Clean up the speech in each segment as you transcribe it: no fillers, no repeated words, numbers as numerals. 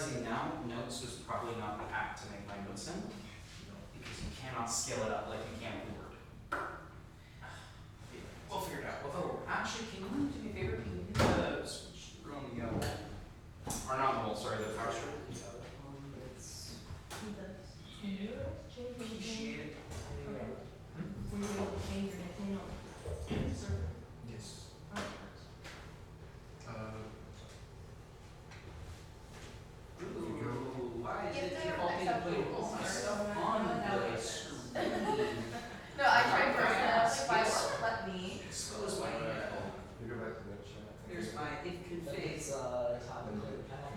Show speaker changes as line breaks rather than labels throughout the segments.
realizing now, notes was probably not the app to make my notes in, because you cannot scale it up like you can Word. We'll figure it out. Actually, can you do me a favor? Can you do the switch through on the or not the volt, sorry, the power strip? Appreciate it.
Were you able to change your nickname on the server?
Yes. Ooh, why is it defaulting to put all my stuff on the screen?
No, I tried first and I was like, why won't it let me?
Expose my email.
You go back to that chat.
Here's my if config.
Time to put panel.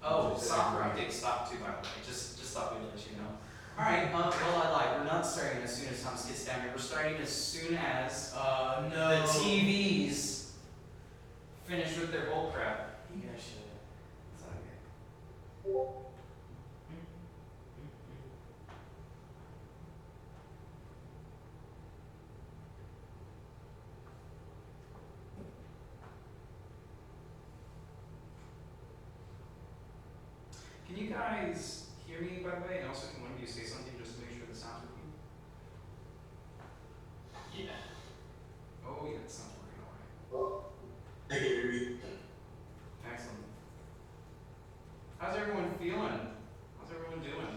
Oh, software update stopped too, by the way. Just thought we'd let you know. Alright, well I lied. We're not starting as soon as Thomas gets down here. We're starting as soon as the TVs finish with their bull crap. You guys should. It's okay. Can you guys hear me, by the way? And also, can one of you say something just to make sure the sound's working?
Yeah.
Oh, yeah, it sounds working all
I can hear you.
right. Excellent. How's everyone feeling? How's everyone doing?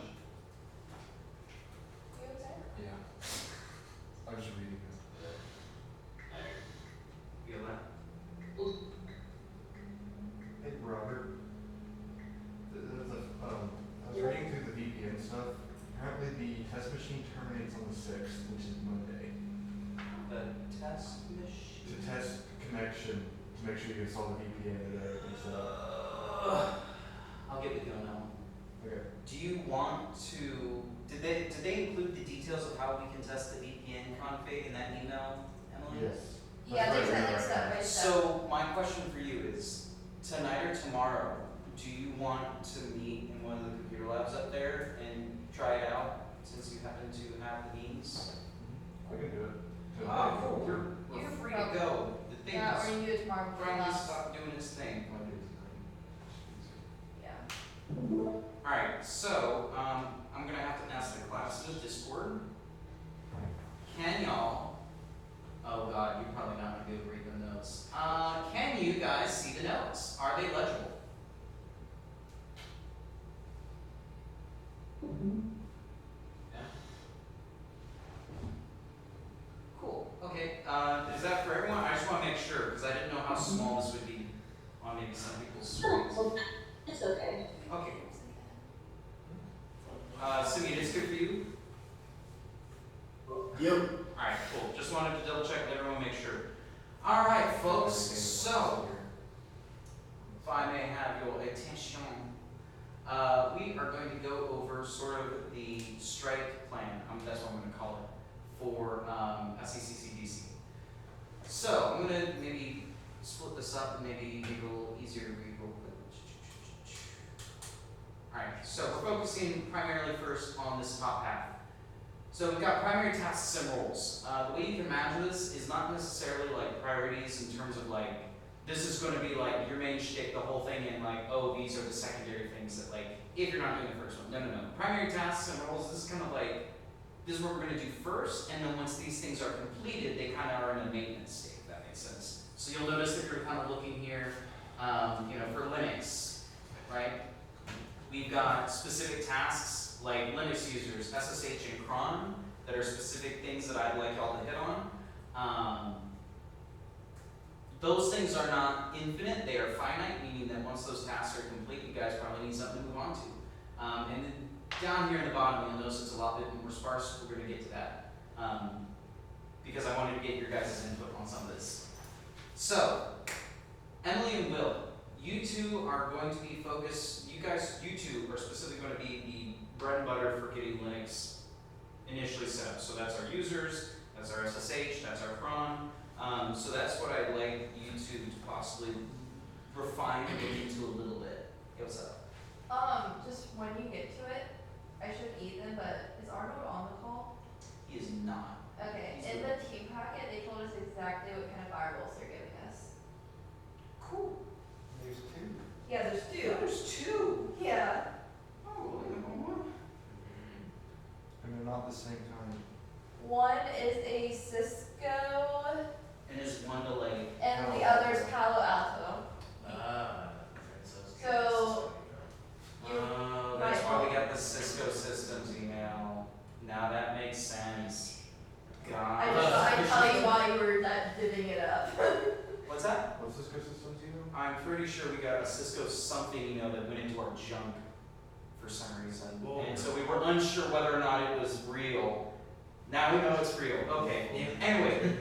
Yeah. I was just reading it.
Feel that?
Hey, Robert. I was reading through the VPN stuff. Apparently the test machine terminates on the 6th, which is Monday.
The test machine?
To test connection, to make sure you install the VPN and everything set up.
I'll get with you on that one.
Okay.
Do you want to? Did they include the details of how we can test the VPN config in that email, Emily?
Yes.
Yeah,
That's
there's
what I
that
read
like
right
stuff.
So my question for you is, tonight or tomorrow, do you want to meet in one of the computer labs up there and try it out, since you happen to have the means?
now. I can do it.
Ah, cool. We're
You
free
can
to go. The thing
Yeah, or
is,
you can do it tomorrow before
Brian
lunch.
stop doing his thing.
Yeah.
Alright, so I'm gonna have to ask the class in the Discord. Can y'all, oh god, you're probably not gonna be able to read the notes. Can you guys see the notes? Are they legible? Cool, okay, is that for everyone? I just wanna make sure, because I didn't know how small this would be on maybe some people's screens.
It's okay.
Okay. Simeon, it's good for you?
Yep.
Alright, cool. Just wanted to double check and everyone make sure. Alright, folks, so, if I may have your attention, we are going to go over sort of the strike plan, that's what I'm going to call it, for seccdc. So, I'm going to maybe split this up and maybe make it a little easier to read real quick. Alright, so we're focusing primarily first on this top half. So we've got primary tasks and roles. The way you can imagine this is not necessarily like priorities in terms of like, this is going to be like your main shtick, the whole thing, and like, oh, these are the secondary things that like, if you're not doing the first one. No. Primary tasks and roles, this is kind of like, this is what we're going to do first, and then once these things are completed, they kind of are in a maintenance state, if that makes sense. So you'll notice that you're kind of looking here, for Linux, right? We've got specific tasks like Linux users, SSH and cron, that are specific things that I'd like y'all to hit on. Those things are not infinite, they are finite, meaning that once those tasks are complete, you guys probably need something to move on to. And then down here in the bottom, you'll notice it's a lot bit more sparse. We're going to get to that because I wanted to get your guys' input on some of this. So, Emily and Will, you two are going to be focused, you two are specifically going to be the bread and butter for getting Linux initially set up. So that's our users, that's our SSH, that's our cron. So that's what I'd like you two to possibly refine and look into a little bit. Hey, what's up?
Just when you get to it, I should Ethan, but is Arnold on the call?
He is not.
Okay, in the team packet, they told us exactly what kind of firewalls they're giving us.
Cool.
There's two.
Yeah, there's two.
There's
at the same time.
One is a Cisco,
And is one to like,
and the other is Palo Alto. So, you
oh,
might
that's why we
want-
got the Cisco Systems email. Now that makes sense.
I just thought I'd tell you why you were divvying it up.
What's that?
What's Cisco Systems email?
I'm pretty sure we got a Cisco something email that went into our junk for some reason.
Whoa.
And so we were unsure whether or not it was real. Now we know it's real. Okay. Anyway,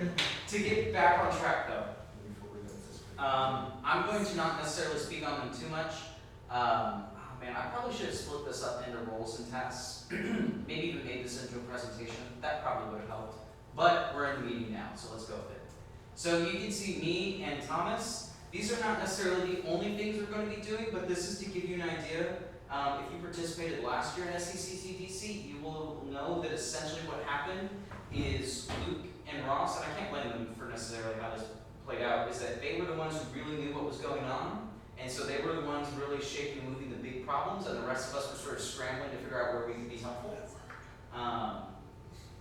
to get back on track though, I'm going to not necessarily speak on them too much. Oh man, I probably should have split this up into roles and tasks. Maybe even made this into a presentation. That probably would have helped. But we're in the meeting now, so let's go with it. So you can see me and Thomas. These are not necessarily the only things we're going to be doing, but this is to give you an idea. If you participated last year in seccdc, you will know that essentially what happened is Luke and Ross, and I can't blame them for necessarily how this played out, is that they were the ones who really knew what was going on, and so they were the ones really shaping and moving the big problems, and the rest of us were sort of scrambling to figure out where we could be helpful.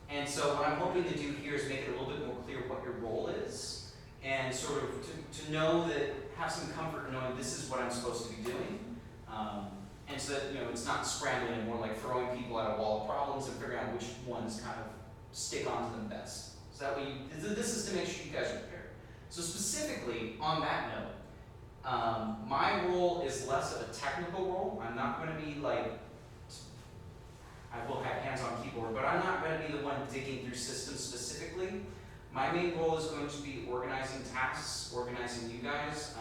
And so what I'm hoping to do here is make it a little bit more clear what your role is, and sort of to know that, have some comfort in knowing this is what I'm supposed to be doing. And so that, it's not scrambling and more like throwing people at a wall of problems and figuring out which ones kind of stick onto them best. So that way, this is to make sure you guys are prepared. So specifically, on that note, my role is less of a technical role. I'm not going to be like, I will have hands on keyboard, but I'm not going to be the one digging through systems specifically. My main role is going to be organizing tasks, organizing you guys,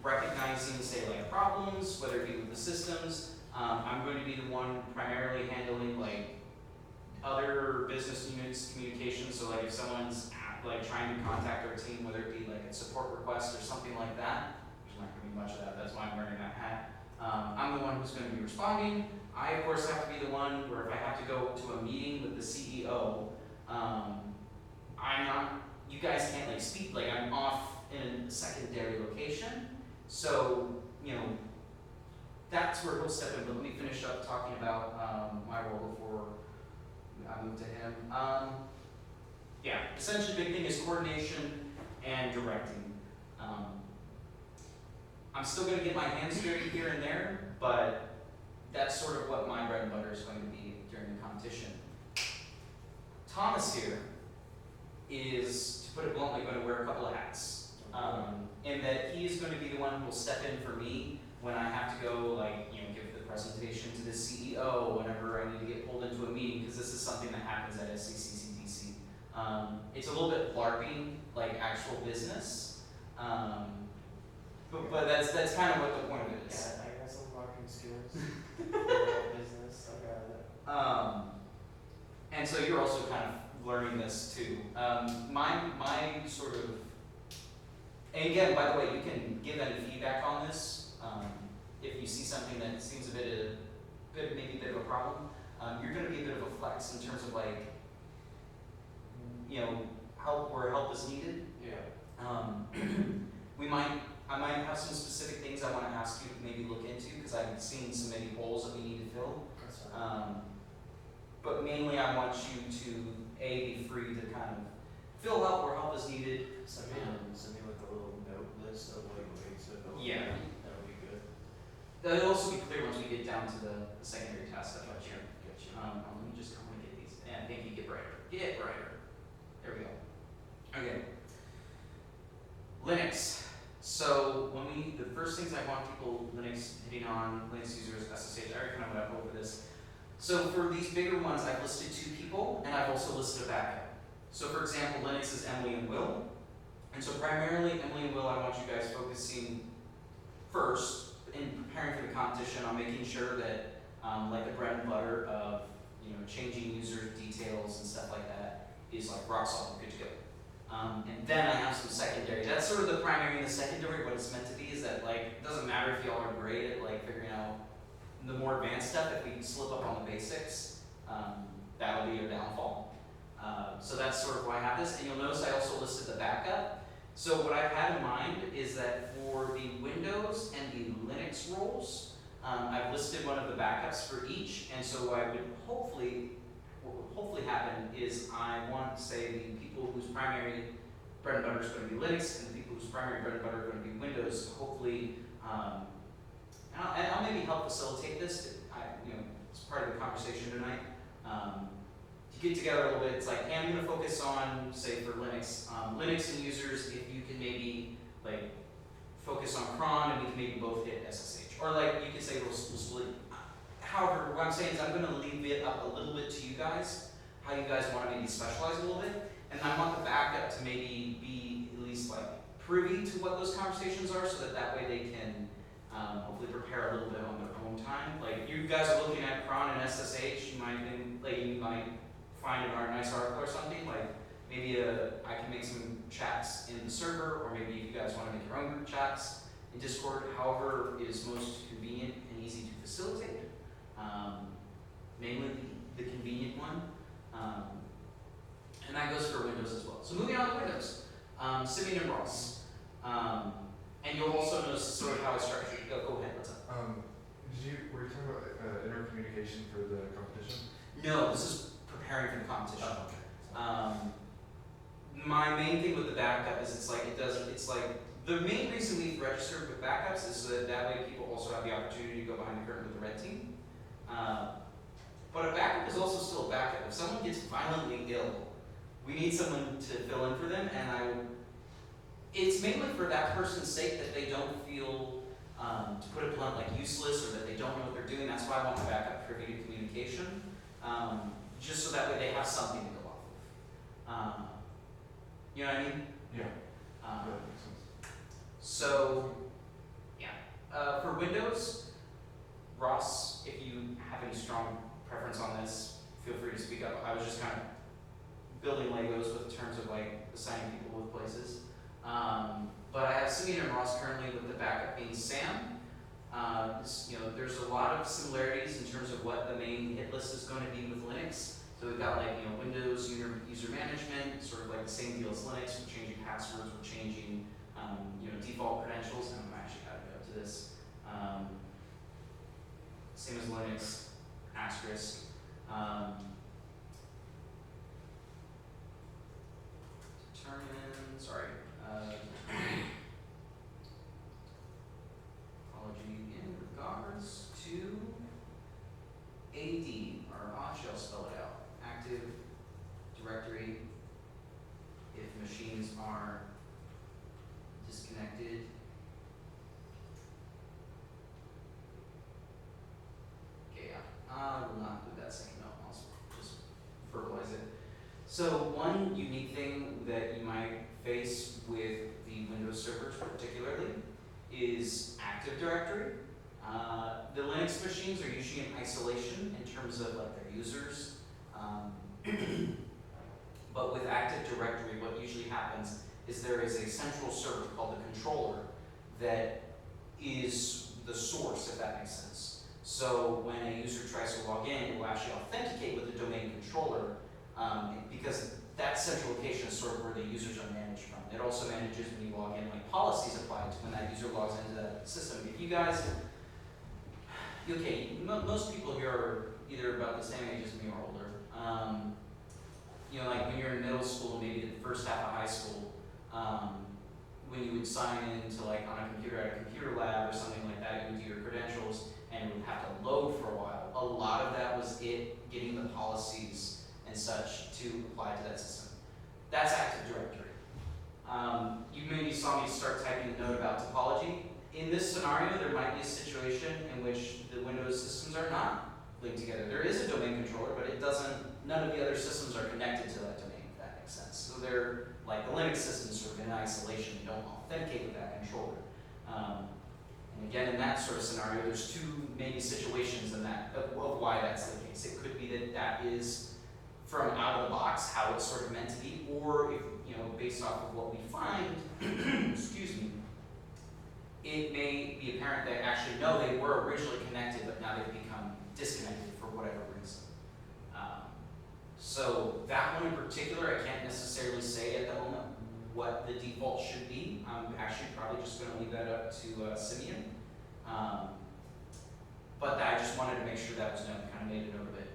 recognizing, say, like problems, whether it be with the systems. I'm going to be the one primarily handling like other business units communication. So like if someone's like trying to contact our team, whether it be like a support request or something like that, there's not going to be much of that. That's why I'm wearing that hat. I'm the one who's going to be responding. I of course have to be the one where if I have to go to a meeting with the CEO, I'm not. You guys can't like speak. Like I'm off in a secondary location. So, that's where he'll step in, but let me finish up talking about my role before I move to him. Yeah, essentially big thing is coordination and directing. I'm still going to get my hands dirty here and there, but that's sort of what my bread and butter is going to be during the competition. Thomas here is, to put it bluntly, going to wear a couple of hats. In that he is going to be the one who will step in for me when I have to go, give the presentation to the CEO whenever I need to get pulled into a meeting, because this is something that happens at seccdc. It's a little bit LARPing, like actual business, but that's kind of what the point of it is.
Yeah, I got some marketing skills. Business, I got it.
And so you're also kind of learning this too. My sort of, and again, by the way, you can give any feedback on this. If you see something that seems maybe a bit of a problem, you're going to be a bit of a flex in terms of help where help is needed.
Yeah.
I might have some specific things I want to ask you to maybe look into because I've seen some maybe holes that we need to fill.
That's fine.
But mainly I want you to be free to kind of fill out where help is needed.
Send me like a little note list of like ways to go.
Yeah.
That would be good.
That'll also be clear once we get down to the secondary task stuff up here.
Gotcha.
Let me just come and get these. And thank you, get brighter. Get brighter. There we go. Okay. Linux. So the first things I want people hitting on, Linux users, SSH, I already kind of went over this. So for these bigger ones, I've listed 2 people, and I've also listed a backup. So for example, Linux is Emily and Will. And so primarily, Emily and Will, I want you guys focusing first in preparing for the competition on making sure that, like the bread and butter of, changing user details and stuff like that is like rock solid, good to go. And then I have some secondary. That's sort of the primary and the secondary. What it's meant to be is that it doesn't matter if y'all are great at figuring out the more advanced stuff. If we slip up on the basics, that'll be your downfall. So that's sort of why I have this. And you'll notice I also listed the backup. So what I've had in mind is that for the Windows and the Linux roles, I've listed one of the backups for each. And so I would hopefully what will hopefully happen is I want, say, the people whose primary bread and butter is going to be Linux and the people whose primary bread and butter are going to be Windows, hopefully, and I'll maybe help facilitate this, as part of the conversation tonight. To get together a little bit, it's like, hey, I'm going to focus on, say, for Linux, Linux and users, if you can maybe, like, focus on cron and we can maybe both hit SSH. Or, like, you could say we'll split. However, what I'm saying is I'm going to leave it up a little bit to you guys, how you guys want to maybe specialize a little bit. And I want the backup to maybe be at least, like, privy to what those conversations are so that way they can hopefully prepare a little bit on their own time. Like, you guys are looking at cron and SSH, you might find a nice article or something, like maybe I can make some chats in the server, or maybe if you guys want to make your own group chats in Discord, however is most convenient and easy to facilitate. Mainly the convenient one. And that goes for Windows as well. So moving on to Windows, Simeon and Ross. And you'll also notice sort of how I structured it. Go ahead, what's up?
Were you talking about intercommunication for the competition?
No, this is preparing for the competition.
Oh, okay.
My main thing with the backup is it's like the main reason we've registered with backups is so that way people also have the opportunity to go behind the curtain with the red team. But a backup is also still a backup. If someone gets violently ill, we need someone to fill in for them, and it's mainly for that person's sake that they don't feel, to put it blunt, like useless, or that they don't know what they're doing. That's why I want the backup privy to communication, just so that way they have something to go off of. You know what I mean?
Yeah. That makes sense.
So, yeah. For Windows, Ross, if you have any strong preference on this, feel free to speak up. I was just kind of building Legos with terms of like assigning people with places. But I have Simeon and Ross currently with the backup being Sam. There's a lot of similarities in terms of what the main hit list is going to be with Linux. So we've got like Windows user management, sort of like the same deal as Linux. We're changing passwords, we're changing default credentials, and I'm actually how to go to this. Same as Linux, asterisk. Apology in regards to AD, or I shall spell it out. Active Directory, if machines are disconnected. Okay, I will not do that second note, I'll just verbalize it. So one unique thing that you might face with the Windows servers particularly is Active Directory. The Linux machines are usually in isolation in terms of like their users. But with Active Directory, what usually happens is there is a central server called the controller that is the source, if that makes sense. So when a user tries to log in, it will actually authenticate with the domain controller, because that central location is sort of where the users are managed from. It also manages when you log in, like policies apply to when that user logs into that system. If you guys, most people here are either about the same age as me or older. Like when you're in middle school, maybe the first half of high school, when you would sign in to like on a computer at a computer lab or something like that, you would do your credentials and it would have to load for a while. A lot of that was it getting the policies and such to apply to that system. That's Active Directory. You maybe saw me start typing a note about topology. In this scenario, there might be a situation in which the Windows systems are not linked together. There is a domain controller, but none of the other systems are connected to that domain, if that makes sense. So they're like the Linux systems sort of in isolation. They don't authenticate with that controller. And again, in that sort of scenario, there's two maybe situations in that of why that's the case. It could be that that is from out of the box how it's sort of meant to be, or if based off of what we find, excuse me, it may be apparent that actually no, they were originally connected, but now they've become disconnected for whatever reason. So that one in particular, I can't necessarily say at the moment what the default should be. I'm actually probably just going to leave that up to Simeon. But I just wanted to make sure that was known, kind of made a note of it.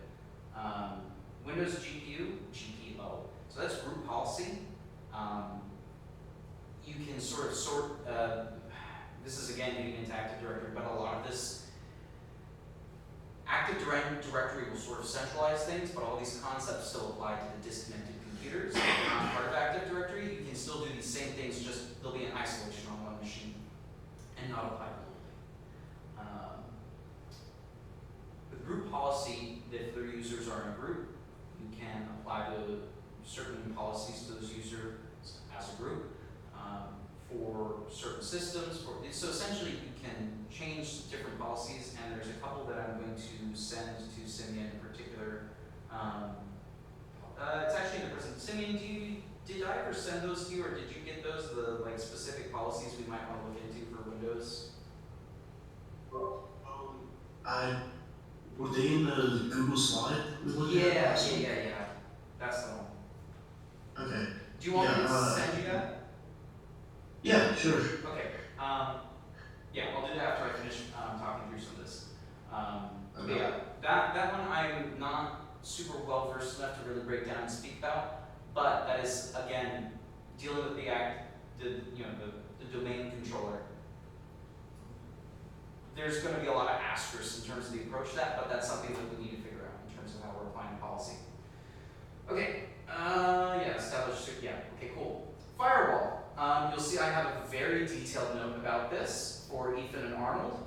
Windows GPO, so that's group policy. You can sort of this is again getting into Active Directory, but a lot of this Active Directory will sort of centralize things, but all these concepts still apply to the disconnected computers. Part of Active Directory, you can still do these same things, just they'll be in isolation on one machine and not apply globally. With group policy, if their users are in a group, you can apply the certain policies to those users as a group for certain systems. So essentially, you can change different policies, and there's a couple that I'm going to send to Simeon in particular. It's actually in the present. Simeon, did I ever send those to you, or did you get those, the like specific policies we might want to look into for Windows?
Were they in the Google slide?
Yeah. That's the one.
Okay.
Do you want me to
Yeah,
send you that?
Yeah, sure.
Okay. Yeah, I'll do that after I finish talking through some of this. But
Okay.
yeah, that one I'm not super well versed enough to really break down and speak about, but that is again dealing with the domain controller. There's going to be a lot of asterisks in terms of the approach to that, but that's something that we need to figure out in terms of how we're applying policy. Okay. Okay, cool. Firewall. You'll see I have a very detailed note about this for Ethan and Arnold.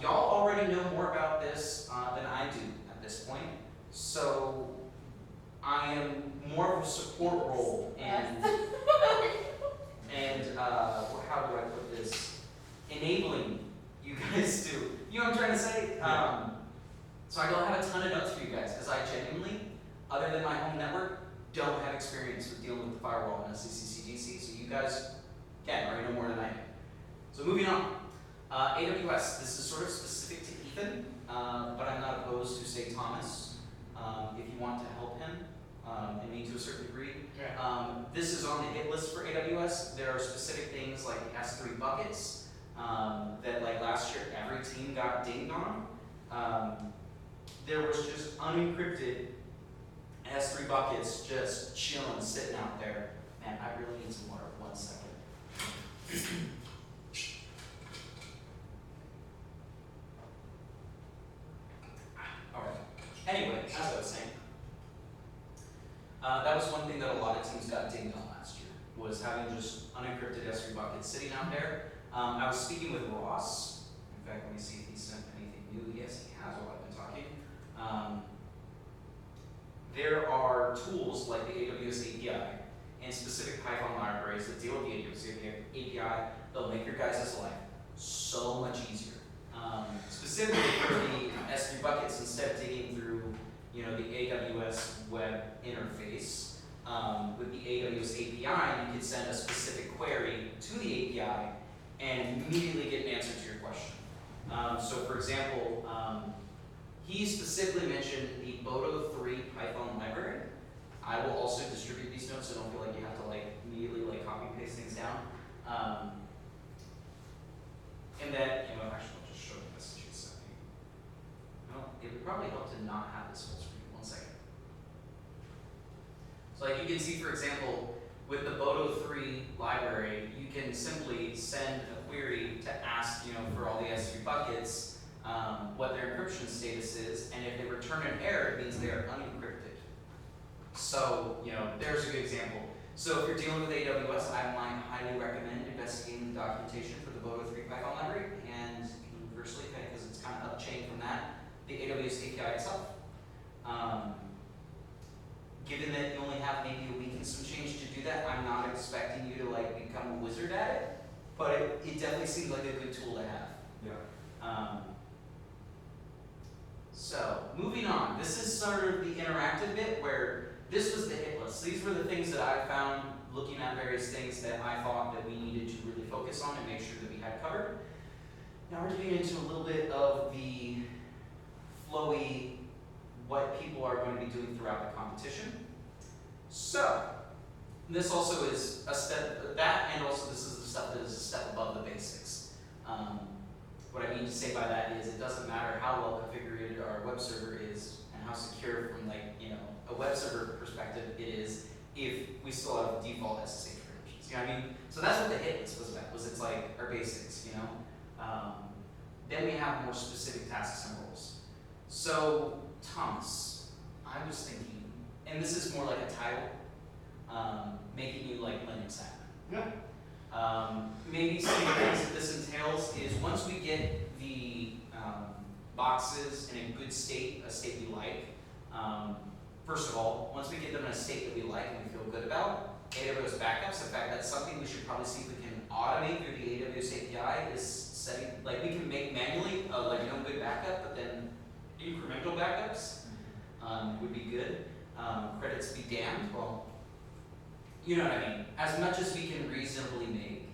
Y'all already know more about this than I do at this point, so I am more of a support role and how do I put this? Enabling you guys to, you know what I'm trying to say? So I don't have a ton of notes for you guys because I genuinely, other than my home network, don't have experience with dealing with the firewall and seccdc, so you guys, again, already know more than I do. So moving on, AWS, this is sort of specific to Ethan, but I'm not opposed to, say, Thomas, if you want to help him, and me to a certain degree. This is on the hit list for AWS. There are specific things like the S3 buckets that like last year every team got dinged on. There was just unencrypted S3 buckets just chilling, sitting out there. Man, I really need some water. 1 second. Alright. Anyway, as I was saying, that was one thing that a lot of teams got dinged on last year, was having just unencrypted S3 buckets sitting out there. I was speaking with Ross. In fact, let me see if he sent anything new. Yes, he has while I've been talking. There are tools like the AWS API and specific Python libraries that deal with the AWS API that'll make your guys' life so much easier. Specifically for the S3 buckets, instead of digging through, the AWS web interface, with the AWS API, you can send a specific query to the API and immediately get an answer to your question. So for example, he specifically mentioned the Boto 3 Python library. I will also distribute these notes so don't feel like you have to immediately copy and paste things down. And then, actually I'll just show you the message he sent me. Well, it would probably help to not have this full screen. 1 second. So you can see, for example, with the Boto 3 library, you can simply send a query to ask, for all the S3 buckets, what their encryption status is, and if they return an error, it means they are unencrypted. So, there's a good example. So if you're dealing with AWS, I might highly recommend investigating the documentation for the Boto 3 Python library, and conversely, because it's kind of upchain from that, the AWS API itself. Given that you only have maybe a week and some change to do that, I'm not expecting you to become a wizard at it, but it definitely seems like a good tool to have.
Yeah.
So, moving on. This is sort of the interactive bit where this was the hit list. These were the things that I found looking at various things that I thought that we needed to really focus on and make sure that we had covered. Now we're getting into a little bit of the flowy, what people are going to be doing throughout the competition. So, this also is a step, that and also this is the stuff that is a step above the basics. What I mean to say by that is it doesn't matter how well configured our web server is and how secure from a web server perspective, it is if we still have default SSH credentials. You know what I mean? So that's what the hit list was about. Was it's like our basics, you know. Then we have more specific tasks and roles. So Thomas, I was thinking, and this is more like a title, making you like Linux admin.
Yeah.
Maybe some of the things that this entails is once we get the boxes in a good state, a state we like. First of all, once we get them in a state that we like and we feel good about, AWS backups. In fact, that's something we should probably see if we can automate through the AWS API. Is setting like we can make manually good backup, but then incremental backups would be good. Credits be damned. Well, you know what I mean. As much as we can reasonably make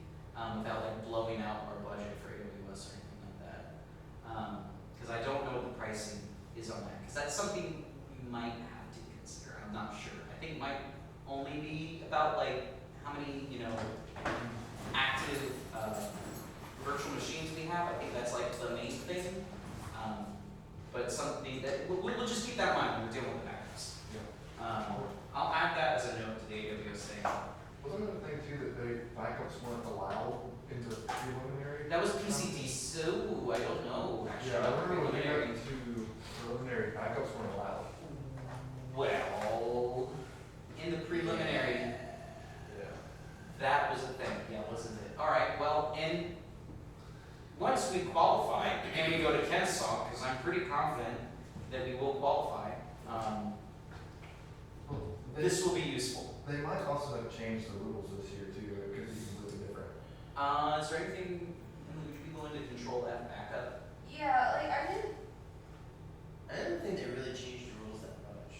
without like blowing out our budget for AWS or anything like that. Because I don't know what the pricing is on that. Because that's something we might have to consider. I'm not sure. I think it might only be about like how many active virtual machines we have. I think that's like the main thing. But something that we'll just keep that in mind when we're dealing with the backups.
Yeah.
I'll add that as a note to the AWS thing.
Wasn't it a thing too that the backups weren't allowed in the preliminary?
That was PCD, so I don't know actually.
Yeah, I remember when we
Preliminary.
got to preliminary, backups weren't allowed.
Well, in the preliminary,
Yeah.
that was a thing, yeah, wasn't it? All right, well, and once we qualify and we go to Kennesaw, because I'm pretty confident that we will qualify, this will be useful.
They might also have changed the rules this year too. It could be completely different.
Is there anything, would you be willing to control that backup?
Yeah, like I didn't.
I didn't think they really changed the rules that much.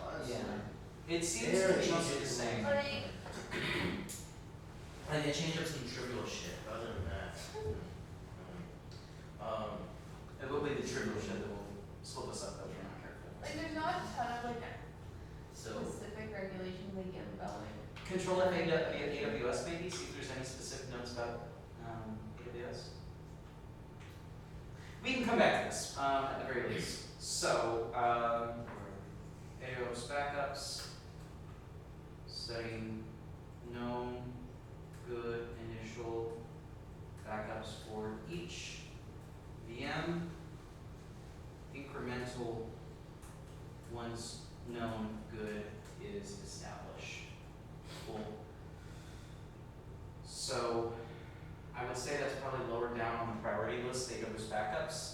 Honestly.
It seems to be mostly the same.
Like,
Like they changed up some trivial shit. But other than that,
It will be the trivial shit that will slip us up if we're not careful.
like there's not a ton of like
so
specific regulations they give about like.
Control F AWS maybe, see if there's any specific notes about AWS. We can come back to this at the very least. So, AWS backups, setting known good initial backups for each VM, incremental once known good is established. Cool. So I would say that's probably lower down on the priority list, AWS backups.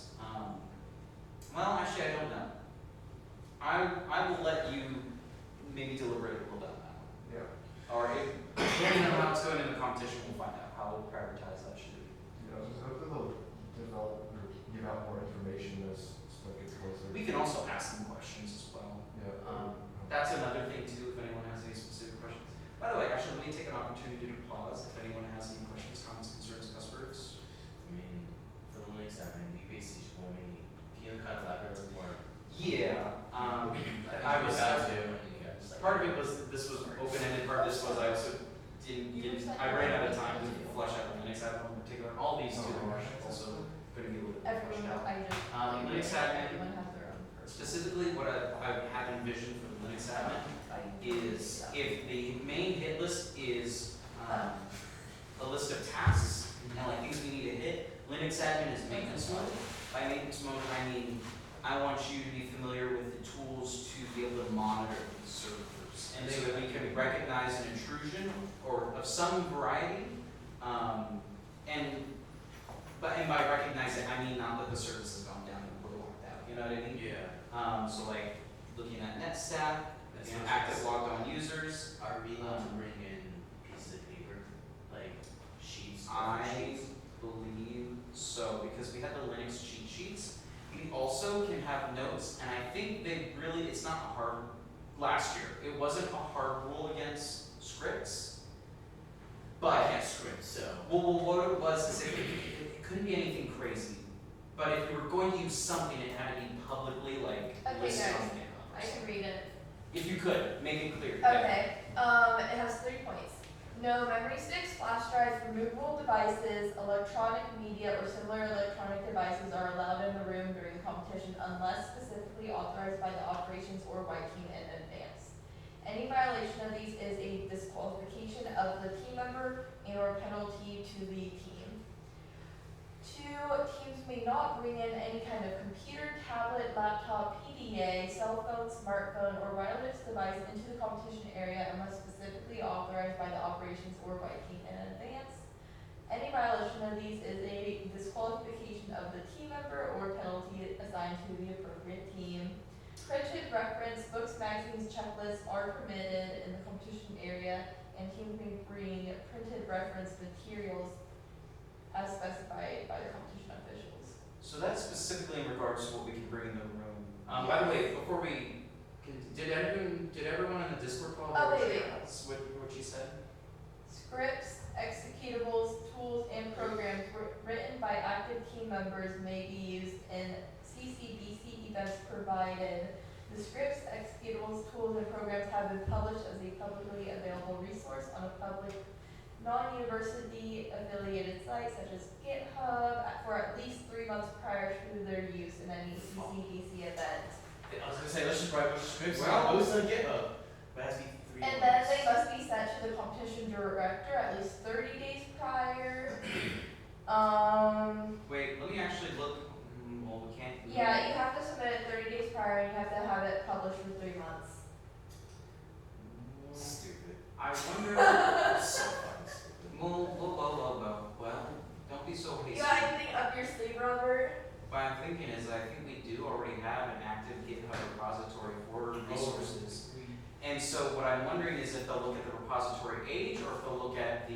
Well, actually, I don't know. I will let you maybe deliberate a little bit on that one.
Yeah.
Or if, depending on how it's going in the competition, we'll find out how we'll prioritize that should be.
Yeah, I was just hoping they'll develop or give out more information as stuff gets closer.
We can also ask them questions as well.
Yeah.
That's another thing too, if anyone has any specific questions. By the way, actually, let me take an opportunity to pause if anyone has any questions, comments, concerns, customers.
I mean, for the Linux admin, you basically just want me. Can you kind of elaborate a little more?
Yeah, I was,
about to. And you guys like.
part of it was, this was open-ended, part of this was I also I ran out of time to flesh out the Linux admin in particular. All these two are also going to be a little bit fleshed
Everyone,
out.
I just.
Linux admin,
Everyone has their own.
specifically what I have envisioned for the Linux admin is if the main hit list is a list of tasks and like things we need to hit, Linux admin is maintenance mode. By maintenance mode, I mean I want you to be familiar with the tools to be able to monitor these servers, and so that we can recognize an intrusion or of some variety, and by recognize it, I mean not that the service has gone down and we're locked out. You know what I mean?
Yeah.
So like looking at NetStat,
That
you know,
sounds
active
nice.
logged on users.
Are we allowed to bring in pieces of paper, like sheets?
I believe so, because we have the Linux cheat sheets. We also can have notes, and I think it's not a hard, last year, it wasn't a hard rule against scripts.
I
But,
can't script, so.
well, what it was is it couldn't be anything crazy. But if you were going to use something, it had to be publicly, like,
Okay,
listed
guys,
on GitHub.
I can read it.
If you could, make it clear.
Okay, it has 3 points. No memory sticks, flash drives, removable devices, electronic media, or similar electronic devices are allowed in the room during the competition unless specifically authorized by the operations or white team in advance. Any violation of these is a disqualification of the team member and or penalty to the team. 2, teams may not bring in any kind of computer, tablet, laptop, PDA, cell phone, smartphone, or wireless device into the competition area unless specifically authorized by the operations or by team in advance. Any violation of these is a disqualification of the team member or penalty assigned to the appropriate team. Printed reference, books, magazines, checklists are permitted in the competition area, and teams may bring printed reference materials as specified by the competition officials.
So that's specifically in regards to what we can bring in the room. By the way, before we, did everyone in the Discord call?
Oh, wait.
What she said?
Scripts, executables, tools, and programs written by active team members may be used in seccdc events provided the scripts, executables, tools, and programs have been published as a publicly available resource on a public non-university affiliated sites such as GitHub for at least 3 months prior to their use in any seccdc event.
I was gonna say, let's just write a bunch of scripts
Well-
and post on GitHub. But it has to be 3
And
months.
then they must be sent to the competition director at least 30 days prior.
Wait, let me actually look. Well, we can't.
Yeah, you have to submit it 30 days prior and you have to have it published for 3 months.
Stupid.
I wonder.
So fucking stupid.
Well, don't be so hasty.
You got anything up your sleeve, Robert?
What I'm thinking is, I think we do already have an active GitHub repository for resources. And so what I'm wondering is if they'll look at the repository age or if they'll look at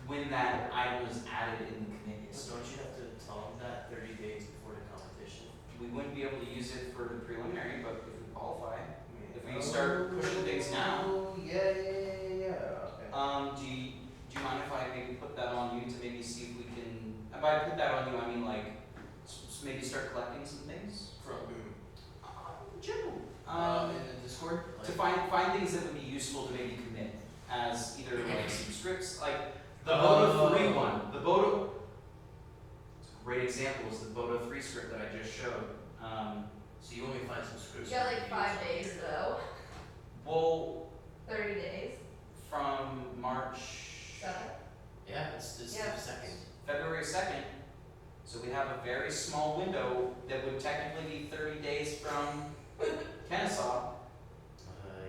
when that item was added in the committees.
So don't you have to tell them that 30 days before the competition?
We wouldn't be able to use it for the preliminary, but if we qualify,
I mean,
if we start pushing things now.
Oh, yeah. Okay.
Do you mind if I maybe put that on you to maybe see if we can, and by put that on you, I mean like, maybe start collecting some things?
From whom?
General.
In the Discord?
To find things that would be useful to maybe commit as either like some scripts, like the Bodo 3 one. The Bodo, it's a great example is the Bodo 3 script that I just showed.
So you want me to find some scripts?
You got like 5 days though.
Well,
30 days.
from March
7.
Yeah, it's the
Yeah.
second.
February 2nd. So we have a very small window that would technically be 30 days from Kennesaw.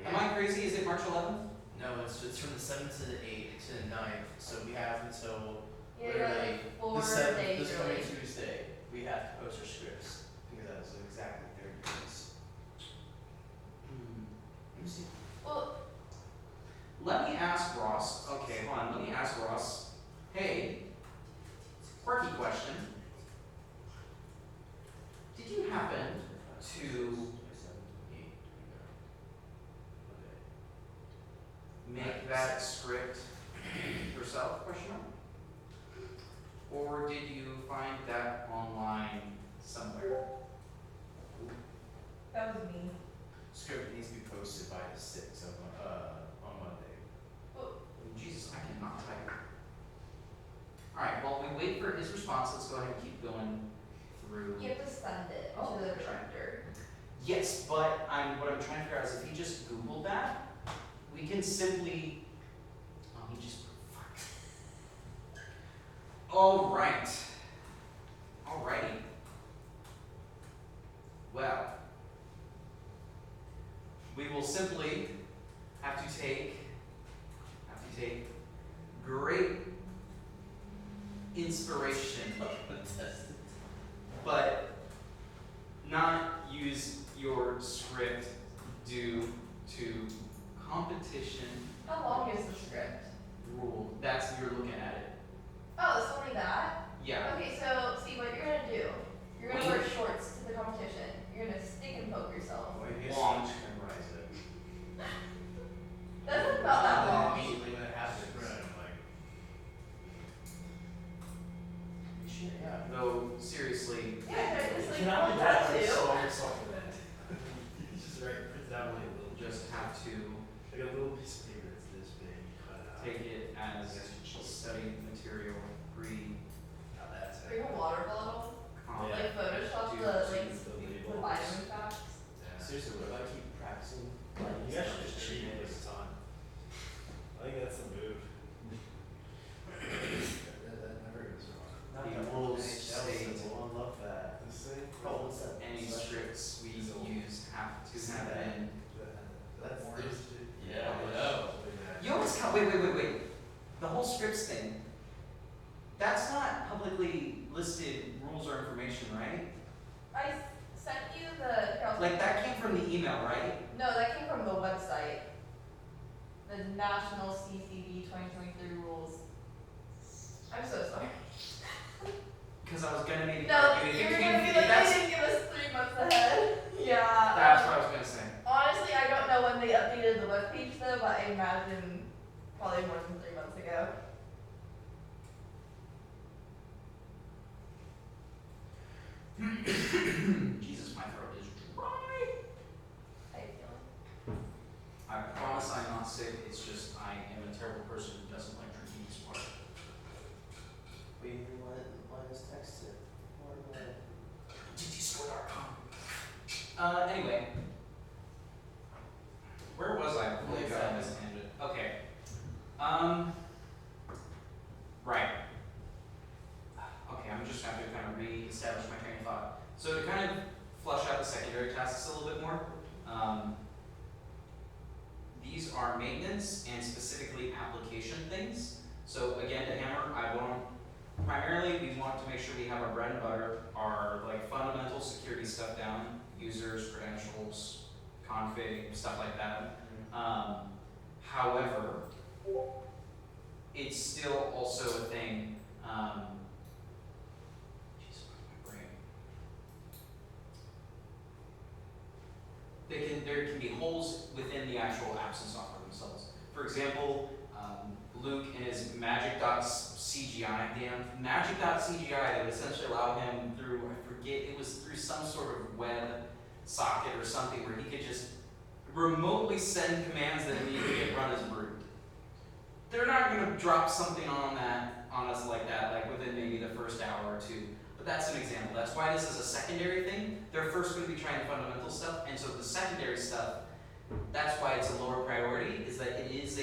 Am I crazy? Is it March 11th?
No, it's from the 7th to the 8th to the 9th. So we have until
Yeah, you got
literally
like 4
the 7th,
days
this coming
really.
Tuesday. We have to post our scripts because that was exactly 30 days. Let me see.
Well,
Let me ask Ross. Okay, hold on. Let me ask Ross. Hey, quirky question. Did you happen to make that script yourself? Question mark. Or did you find that online somewhere?
that was me.
Script needs to be posted by the 6th on Monday.
Jesus, I cannot type. Alright, while we wait for his response, let's go ahead and keep going through.
You have to send it
Oh,
to the
okay.
director.
Yes, but what I'm trying to figure out is if he just Googled that, we can simply, he just, fuck. Alright. Alrighty. Well, we will simply have to take great inspiration, but not use your script due to competition
How long is the script?
rule. That's, you're looking at it.
Oh, it's only that?
Yeah.
Okay, so see what you're gonna do. You're gonna
Wait.
wear shorts to the competition. You're gonna stick and poke yourself.
Wait, you
Long.
have to memorize it.
That's about that
And then
long.
immediately when it happens, I'm like, shit, yeah.
Though, seriously,
Yeah, but it's like,
Can I
well,
do
that
that?
too.
So that. You just write, print it out like a little,
just have to,
Like a little piece of paper that's this big, you cut it out.
take it as study material pre
Now that's it.
Bring a water bottle,
com.
Yeah.
like Photoshop
Dude,
the
geez,
the vitamin facts.
Yeah.
Seriously, what if I keep practicing? Like,
You guys should just cheat
every
this
day?
time.
I think that's the move.
That never goes wrong.
Not
The
that
rules
NHL
state
symbol, I love that.
This thing?
Oh, what's that?
Any scripts we
So-
use have to
See
have
that?
been.
That's
Yeah, I know.
You always count, wait. The whole scripts thing, that's not publicly listed rules or information, right?
I sent you the Carrollton.
Like that came from the email, right?
No, that came from the website. The National CCD 2023 rules. I'm so sorry.
Cause I was gonna maybe
No,
argue if
you're
it
gonna
came,
be
if
like, they
that's,
didn't give us 3 months ahead. Yeah.
that's what I was gonna say.
Honestly, I don't know when they updated the webpage though, but I imagine probably more than 3 months ago.
Jesus, my throat is dry.
How you feeling?
I promise I'm not sick, it's just I am a terrible person who doesn't like drinking this water.
We minus text it. Or what?
DTScore.com. Anyway. Where was I before we got on this tangent? Okay. Right. Okay, I'm just gonna have to kind of re-establish my train of thought. So to kind of flush out the secondary tasks a little bit more, these are maintenance and specifically application things. So again, to hammer, primarily we want to make sure we have our bread and butter, our like fundamental security stuff down, users, credentials, config, stuff like that. However, it's still also a thing, jeez, my brain. There can be holes within the actual apps and software themselves. For example, Luke in his magic.cgi, magic.cgi that would essentially allow him through, I forget, it was through some sort of web socket or something where he could just remotely send commands that need to get run as root. They're not gonna drop something on us like that, like within maybe the first hour or two. But that's an example. That's why this is a secondary thing. They're first gonna be trying the fundamental stuff, and so the secondary stuff, that's why it's a lower priority, is that it is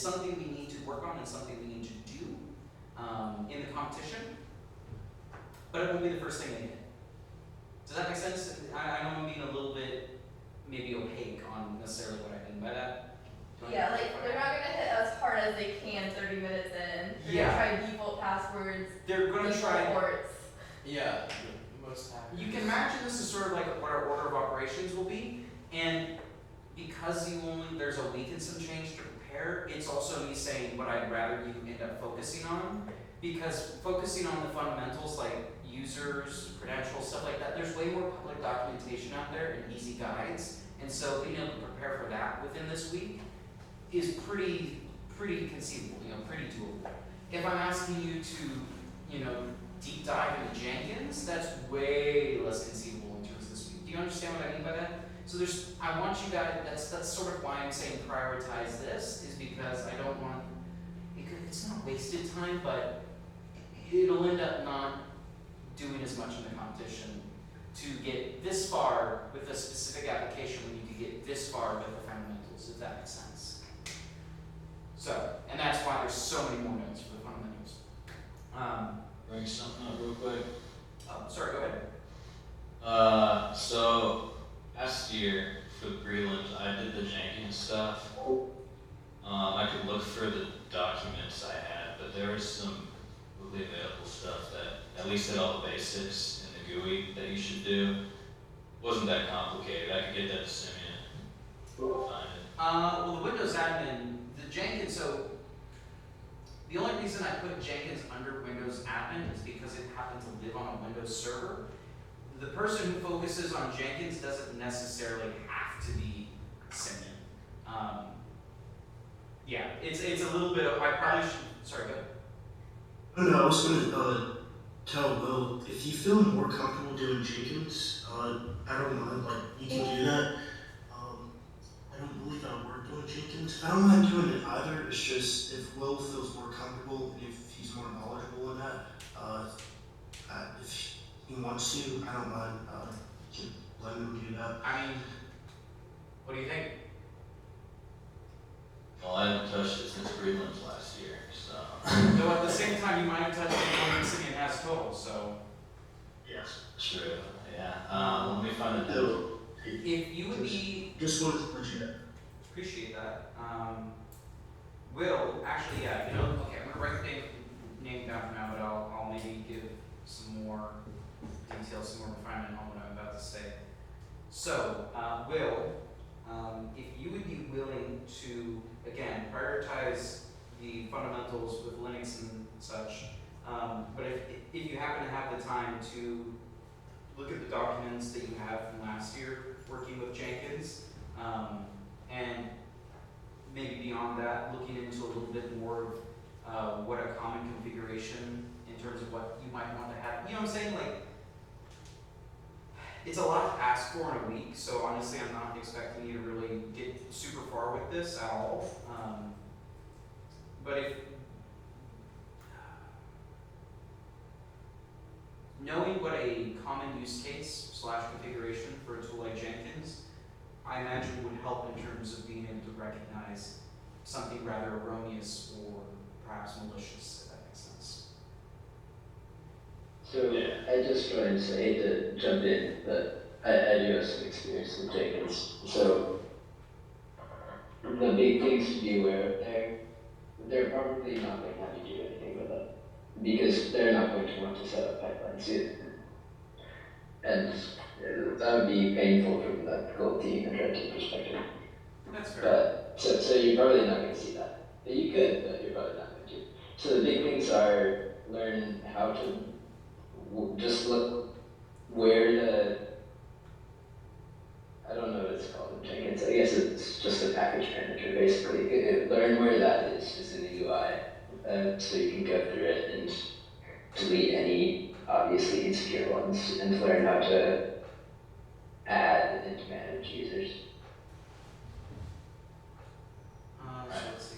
something we need to work on and something we need to do in the competition. But it won't be the first thing they hit. Does that make sense? I know I'm being a little bit maybe opaque on necessarily what I mean by that. Do you
Yeah,
want to
like
clarify?
they're not gonna hit as hard as they can 30 minutes in. They're
Yeah.
gonna try default passwords,
They're gonna
default
try.
ports.
Yeah, the most happy.
You can imagine this is sort of like what our order of operations will be, and because there's a week and some change to prepare, it's also me saying what I'd rather you end up focusing on, because focusing on the fundamentals like users, credentials, stuff like that, there's way more public documentation out there and easy guides, and so being able to prepare for that within this week is pretty conceivable, pretty doable. If I'm asking you to, deep dive into Jenkins, that's way less conceivable in terms of this week. Do you understand what I mean by that? So I want you guys, that's sort of why I'm saying prioritize this, is because I don't want, it's not wasted time, but it'll end up not doing as much in the competition to get this far with a specific application when you could get this far with the fundamentals, if that makes sense. So, and that's why there's so many more notes for the fundamentals.
Bring something up real quick.
Oh, sorry, go ahead.
So last year for the prelims, I did the Jenkins stuff. I could look for the documents I had, but there was some publicly available stuff that at least had all the basics in the GUI that you should do. Wasn't that complicated. I could get that to Simeon. Find it.
Well, the Windows admin, the Jenkins, so the only reason I put Jenkins under Windows admin is because it happened to live on a Windows server. The person who focuses on Jenkins doesn't necessarily have to be Simeon. Yeah, it's a little bit of, I probably should, sorry, go ahead.
Oh, no, I was gonna tell Will, if you feel more comfortable doing Jenkins, I don't mind, like, you can do that. I don't believe I worked on Jenkins, Jenkins. I don't mind doing it either. It's just if Will feels more comfortable and if he's more knowledgeable in that, if he wants to, I don't mind. Let him do that.
I mean, what do you think?
Well, I haven't touched it since Greenland last year, so.
Though at the same time, you might have touched it when Simeon has total, so.
Yes.
True, yeah. Let me find the note.
So,
If you would be,
just wanted to let you know.
appreciate that. Will, actually, yeah, okay, I'm gonna write the name down for now, but I'll maybe give some more details, some more refinement on what I'm about to say. So, Will, if you would be willing to, again, prioritize the fundamentals with Linux and such, but if you happen to have the time to look at the documents that you have from last year working with Jenkins, and maybe beyond that, looking into a little bit more of what a common configuration in terms of what you might want to have. You know what I'm saying? Like, it's a lot to ask for in a week, so honestly, I'm not expecting you to really get super far with this at all. But if knowing what a common use case / configuration for a tool like Jenkins, I imagine would help in terms of being able to recognize something rather erroneous or perhaps malicious, if that makes sense.
So I just joined, so I hate to jump in, but I do have some experience with Jenkins. So the big things to be aware of there, they're probably not going to have you do anything with it because they're not going to want to set up pipelines either. And that would be painful from the gold team and red team perspective.
That's fair.
But so you're probably not going to see that. You could, but you're probably not going to. So the big things are learn how to just look where the, I don't know what it's called in Jenkins. I guess it's just a package manager basically. Learn where that is just in the UI, so you can go through it and delete any obviously insecure ones and learn how to add and manage users.
So let's see.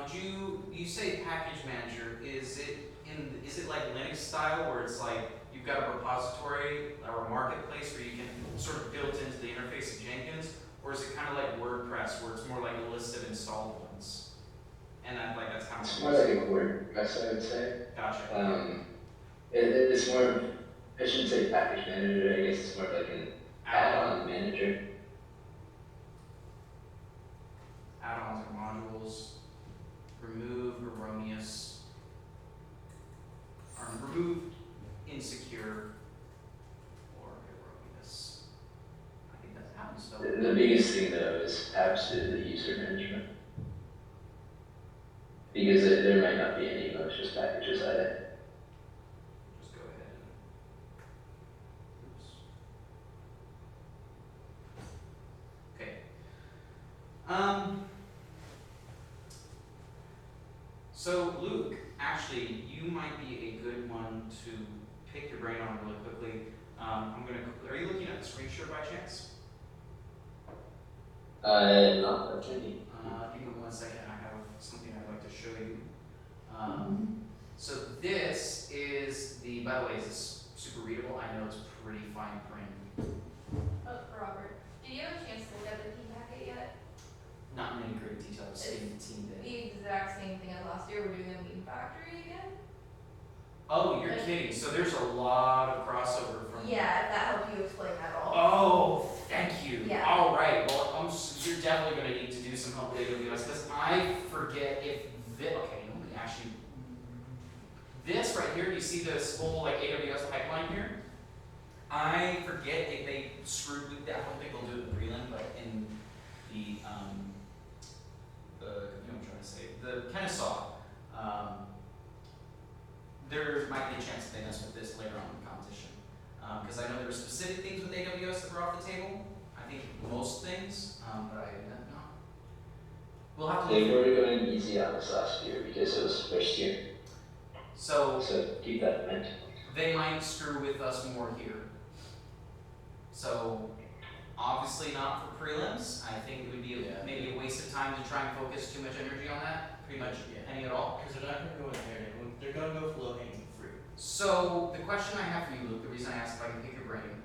Would you say package manager, is it like Linux style where it's like you've got a repository or a marketplace where you can sort of build into the interface of Jenkins, or is it kind of like WordPress where it's more like a list of installed ones? And that's kind of
It's more like a WordPress, I would say.
Gotcha.
It's more of, I shouldn't say package manager, I guess it's more like an add-on manager.
Add-ons or modules, remove erroneous, or remove insecure or erroneous. I think that's how it's spelled.
The biggest thing though is absolutely user management. Because there might not be any malicious packages either.
Just go ahead and, oops. Okay. So Luke, actually, you might be a good one to pick your brain on really quickly. Are you looking at the screen share by chance?
Not pretending.
Give me 1 second, I have something I'd like to show you. So this is by the way, is this super readable? I know it's pretty fine print.
Robert, did you have a chance to look at the team packet yet?
Not in any great detail, just getting the team did.
The exact same thing as last year, we're doing a meme factory again?
Oh, you're kidding. So there's a lot of crossover from.
Yeah, if that helped you explain at all.
Oh, thank you.
Yeah.
All right. Well, you're definitely going to need to do some help with AWS because I forget if okay, let me actually. This right here, you see this whole like AWS pipeline here? I forget if they screwed with that. I don't think they'll do it in Breland, but in the you know what I'm trying to say, the Kennesaw. There might be a chance that they mess with this later on in the competition. Because I know there were specific things with AWS that were off the table. I think most things, but I don't know. We'll have to
They
look.
were going easy on us last year because it was first year.
So
Keep that in mind.
they might screw with us more here. So Obviously not for prelims. I think it would be
Yeah.
maybe a waste of time to try and focus too much energy on that. Pretty much
Yeah.
any at all.
Because they're not gonna go in there, they're gonna go for low hanging fruit.
So the question I have for you, Luke, the reason I asked if I can pick your brain,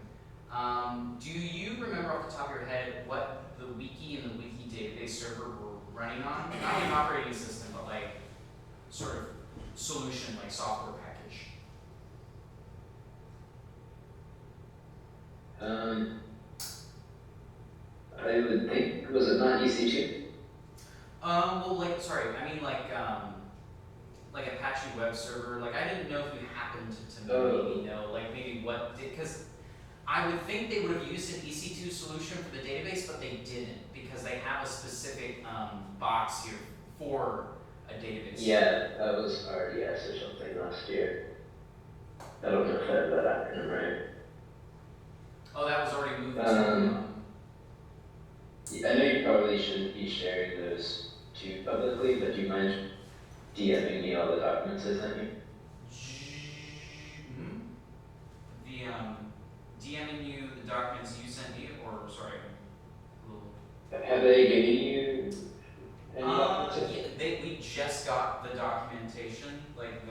do you remember off the top of your head what the wiki and the wiki database server were running on? Not like an operating system, but like sort of solution, like software package.
I would think, was it not EC2?
Well, like, sorry, I mean like Apache web server. Like, I didn't know if you happened to maybe know, like maybe what, because I would think they would have used an EC2 solution for the database, but they didn't because they have a specific box here for a database.
Yeah, that was RDS or something last year. I don't know if I have that acronym right.
Oh, that was already moved to.
I know you probably shouldn't be sharing those too publicly, but do you mind DMing me all the documents I sent you?
The DMing you the documents you sent me, or sorry, a little.
Have they given you any documents?
Yeah, we just got the documentation, like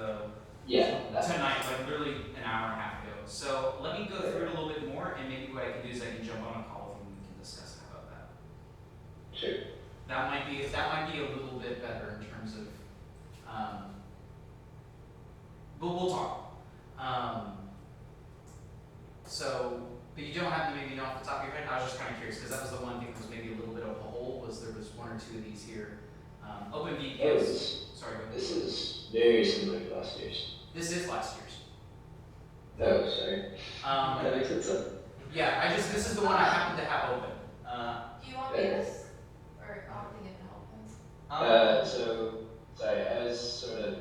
Yeah.
tonight, like literally an hour and a half ago. So let me go through it a little bit more, and maybe what I can do is I can jump on a call with you and we can discuss how about that.
Sure.
That might be a little bit better in terms of, but we'll talk. So, but you don't have to maybe know off the top of your head. I was just kind of curious because that was the one thing that was maybe a little bit of a hole. Was there was one or two of these here. OpenVPS. Sorry. Go ahead.
This is very similar to last year's.
This is last year's.
Oh, sorry. That makes sense.
Yeah, this is the one I happen to have open.
Do you want me to, or I'll think it can help him?
So, sorry, I was sort of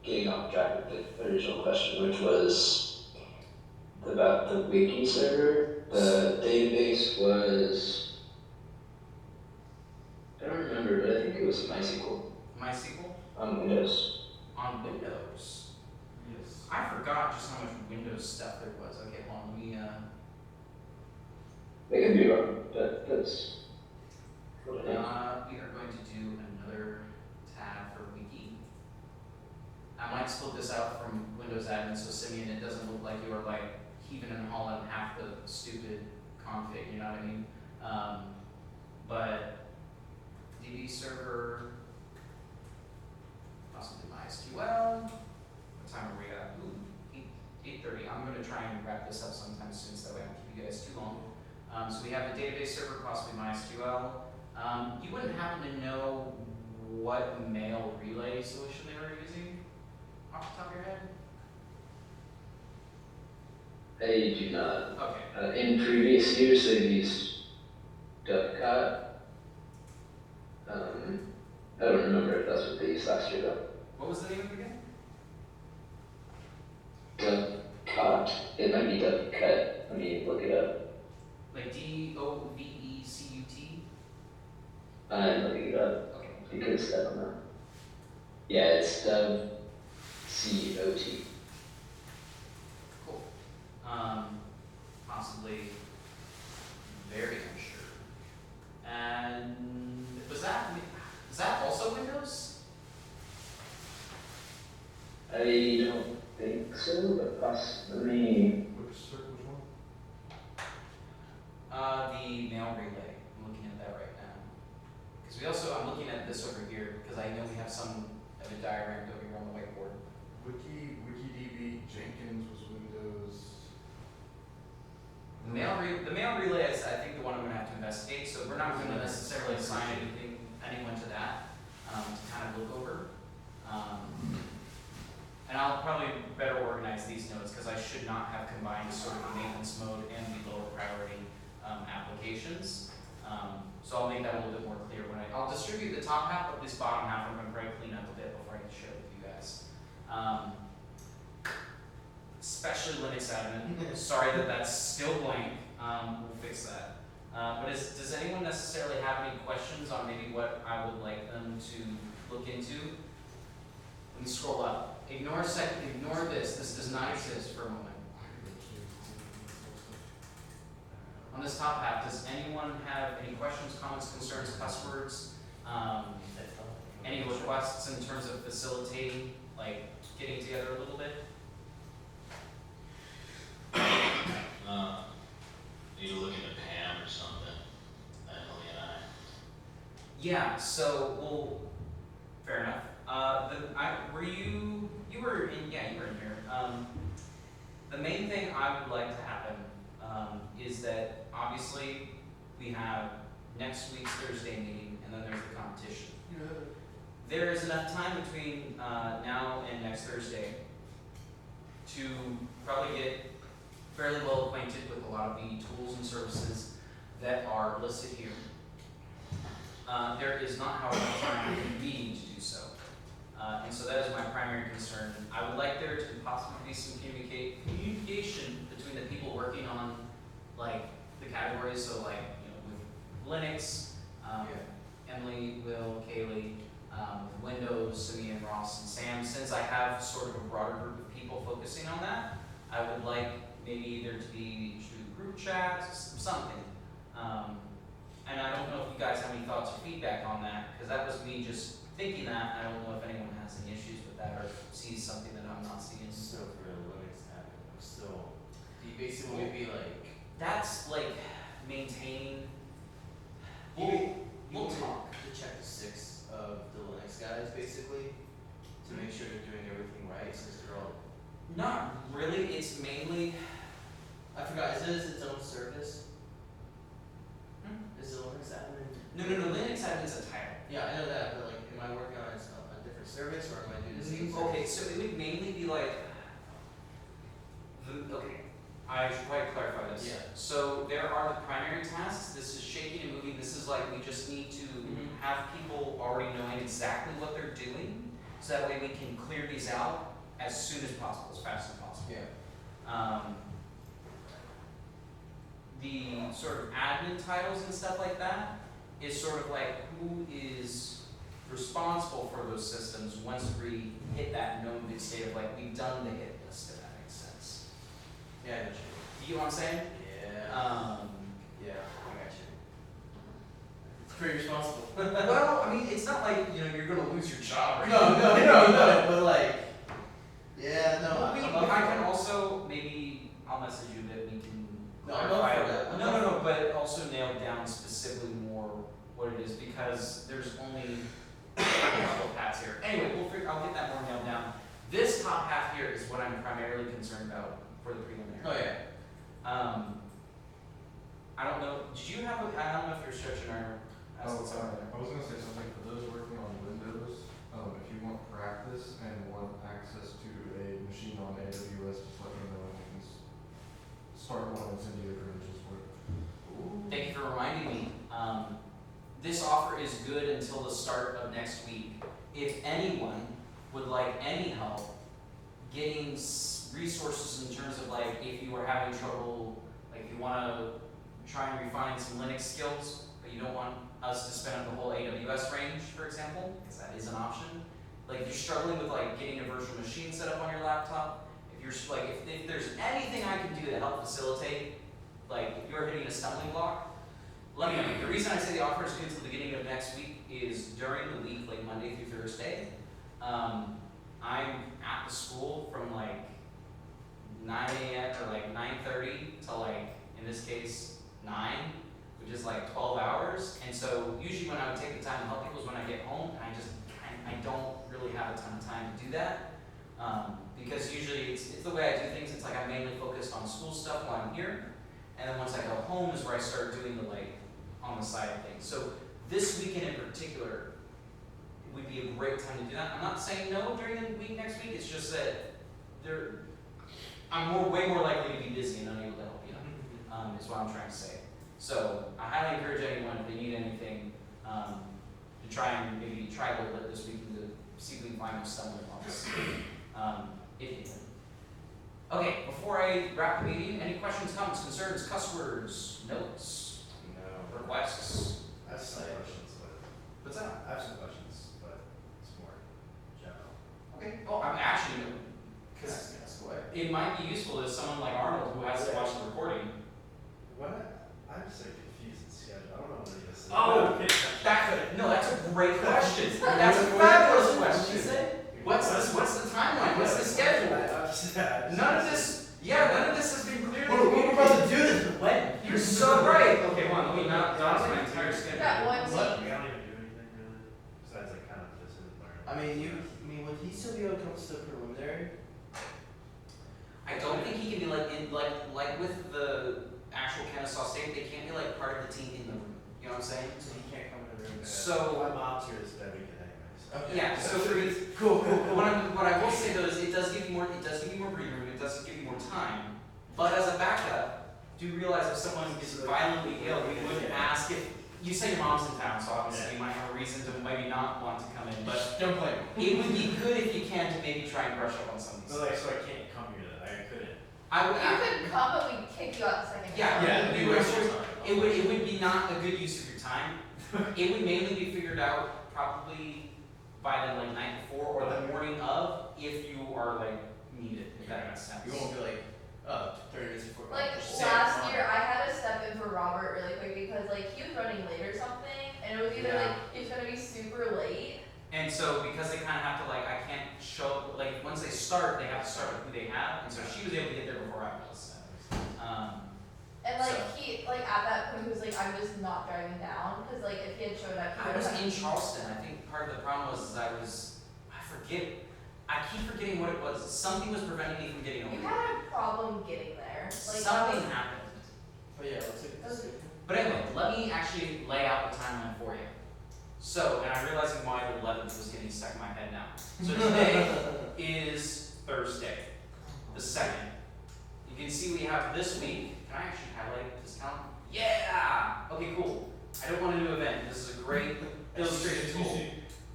getting off track with the original question, which was about the wiki server. The database was, I don't remember, but I think it was MySQL
MySQL
on Windows.
on Windows.
Yes.
I forgot just how much Windows stuff there was. Okay, hold on, let me
They could be wrong, but that's what I think.
we are going to do another tab for wiki. I might split this out from Windows admin, so Simeon, it doesn't look like you are like heaving and hauling half the stupid config, you know what I mean? But DB server, possibly MySQL. What time are we at? Ooh, 8:30. I'm gonna try and wrap this up sometime soon so that way I don't keep you guys too long. So we have the database server, possibly MySQL. You wouldn't happen to know what mail relay solution they were using off the top of your head?
I do not.
Okay.
In previous years, they've used Dovecot. I don't remember if that's what they used last year though.
What was the name of it again?
Dovecot. It might be Dovecot. Let me look it up.
Like DOVECUT?
I'm looking it up
Okay.
because I don't know. Yeah, it's Dovecot.
Cool. Possibly very unsure. And is that also Windows?
I don't think so, but possibly.
Which one?
The mail relay. I'm looking at that right now. Because I'm looking at this over here because I know we have some of it diagrammed over here on the whiteboard.
WikiDB Jenkins was Windows.
The mail relay is, I think, the one I'm going to have to investigate. So we're not going to necessarily assign anyone to that to kind of look over. And I'll probably better organize these notes because I should not have combined sort of the maintenance mode and the lower priority applications. So I'll make that a little bit more clear when I'll distribute the top half, but this bottom half I'm going to probably clean up a bit before I can share it with you guys. Especially Linux admin. Sorry that that's still blank. We'll fix that. But does anyone necessarily have any questions on maybe what I would like them to look into? Let me scroll up. Ignore this. This does not exist for a moment. on this top half, does anyone have any questions, comments, concerns, passwords? Any requests in terms of facilitating, like, getting together a little bit?
You looking at Pam or something? Emily and I.
Yeah, so, well, fair enough. You were in here. The main thing I would like to happen, is that obviously we have next week's Thursday meeting and then there's the competition. There is enough time between, now and next Thursday to probably get fairly well acquainted with a lot of the tools and services that are listed here. There is not, however, time for me to do so. And so that is my primary concern. I would like there to possibly be some communication between the people working on, like, the categories, so like, with Linux, Emily, Will, Kaylee, with Windows, Simeon, Ross, and Sam. Since I have sort of a broader group of people focusing on that, I would like maybe there to be group chats, something. And I don't know if you guys have any thoughts or feedback on that, because that was me just thinking that. I don't know if anyone has any issues with that or sees something that I'm not seeing.
So for Linux admin, I'm still, do you basically be like,
That's like maintaining.
you
We'll
want me
talk.
to check the 6 of the Linux guys basically, to make sure they're doing everything right, since they're all,
Not really. It's mainly.
I forgot, is it its own service?
Hmm?
Is the Linux admin?
No. Linux admin's a title.
Yeah, I know that, but like, am I working on a different service, or am I doing the same service?
Okay, so it would mainly be like. Okay, I should probably clarify this.
Yeah.
So there are the primary tasks. This is shaking and moving. This is like we just need to have people already knowing exactly what they're doing, so that way we can clear these out as soon as possible, as fast as possible.
Yeah.
The sort of admin titles and stuff like that is sort of like who is responsible for those systems once we hit that known big state of like we've done the hit list, if that makes sense.
Yeah, I got you.
Do you know what I'm saying?
Yeah. Yeah, I got you. It's pretty responsible.
Well, I mean, it's not like, you're gonna lose your job, right?
No, but like, yeah, no,
Well,
I'm up
I
for
can
it.
also, maybe, I'll message you that we can
No, I'm
clarify.
up for that.
No, but also nail down specifically more what it is, because there's only a couple of paths here. Anyway, I'll get that more nailed down. This top half here is what I'm primarily concerned about for the preliminary.
Oh, yeah.
I don't know, I don't know if you're stretching our,
I was gonna say something for those working on Windows, if you want practice and want access to a machine on AWS, just let me know and I can start one and send you the credentials for it.
Thank you for reminding me. This offer is good until the start of next week. If anyone would like any help getting resources in terms of like if you are having trouble, like if you want to try and refine some Linux skills, but you don't want us to spin up the whole AWS range, for example, because that is an option. Like if you're struggling with like getting a virtual machine set up on your laptop, if you're like if there's anything I can do to help facilitate, like if you're hitting a stumbling block, let me know. The reason I say the offer is good until the beginning of next week is during the week, like Monday through Thursday, I'm at the school from like 9 a.m. or like 9:30 to like, in this case, 9, which is like 12 hours. And so usually when I would take the time to help people is when I get home, and I don't really have a ton of time to do that. Because usually it's the way I do things. It's like I'm mainly focused on school stuff while I'm here. And then once I go home is where I start doing the like on the side of things. So this weekend in particular would be a great time to do that. I'm not saying no during the week next week. It's just that I'm way more likely to be busy and unable to help you. Is what I'm trying to say. So I highly encourage anyone if they need anything to try and maybe try a little bit this weekend to see if we can find them stumbling blocks. If you can. Okay, before I wrap the meeting, any questions, comments, concerns, cuss words, notes,
No.
requests?
I have some questions, but
What's that?
I have some questions, but it's more general.
Okay. Oh, I'm actually, because
Ask away.
it might be useful to someone like Arnold who has to watch the recording.
What? I
great question. That's a fabulous question.
What'd you say?
What's the timeline? What's the schedule? None of this has been clearly
We're
communicated.
about to do this, but when?
You're so right. Okay, hold on, let me not dodge my entire schedule.
Got one
What?
week.
We don't even do anything really, besides like kind of just learn.
I mean, would he still be able to come to the preliminary?
I don't think he can be like with the actual Kennesaw State, they can't be like part of the team in the room. You know what I'm saying?
So he can't come in the room.
So
My mom's here this that weekend anyways.
Okay.
yeah, so
Cool.
what I will say though is it does give you more breathing room, it does give you more time. But as a backup, do realize if someone is violently ill, we would ask if you say your mom's in town, so obviously you might have a reason to maybe not want to come in, but
Don't blame me.
it would be good if you can to maybe try and brush up on some of these
So like,
things.
so I can't come here that I couldn't.
I would
You could come, but we'd kick you out the second.
Yeah,
time.
we would it would be not a good use of your time. It would mainly be figured out probably by the like night before or the morning of if you are like needed, if that makes sense.
You won't be like, 30 minutes before.
Like
Say
last
it.
year, I had to step in for Robert really quick because like he was running late or something, and it was either
Yeah.
like he was gonna be super late.
And so because they kind of have to like, I can't show, like once they start, they have to start with who they have. And so she was able to get there before I was.
And like
So-
he, like at that point, he was like, I'm just not driving down, cause like if he had showed up, he
I
would
was
have.
in Charleston. I think part of the problem was I keep forgetting what it was. Something was preventing me from getting over
You
there.
had a problem getting there. Like
Something
that
happened.
But yeah, let's take this.
But anyway, let me actually lay out the timeline for you. So, and I'm realizing why the 11th was getting stuck in my head now. So today is Thursday, the 2nd. You can see we have this week. Can I actually highlight this calendar? Yeah! Okay, cool. I don't want a new event. This is a great illustrative tool.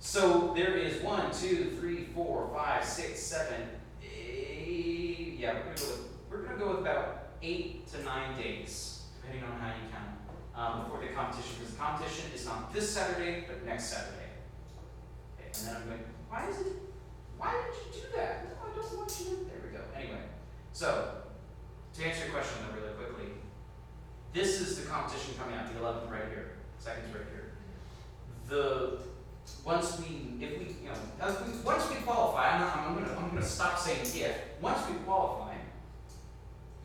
So there is 1, 2, 3, 4, 5, 6, 7, 8. Yeah, we're gonna go with about 8 to 9 days, depending on how you count, before the competition. Because the competition is not this Saturday, but next Saturday. Okay, and then I'm going. Why did you do that? No, I don't want you to. There we go. Anyway, so to answer your question though, really quickly, this is the competition coming out, the 11th right here. Second's right here. Once we qualify, I'm gonna stop saying if. Once we qualify,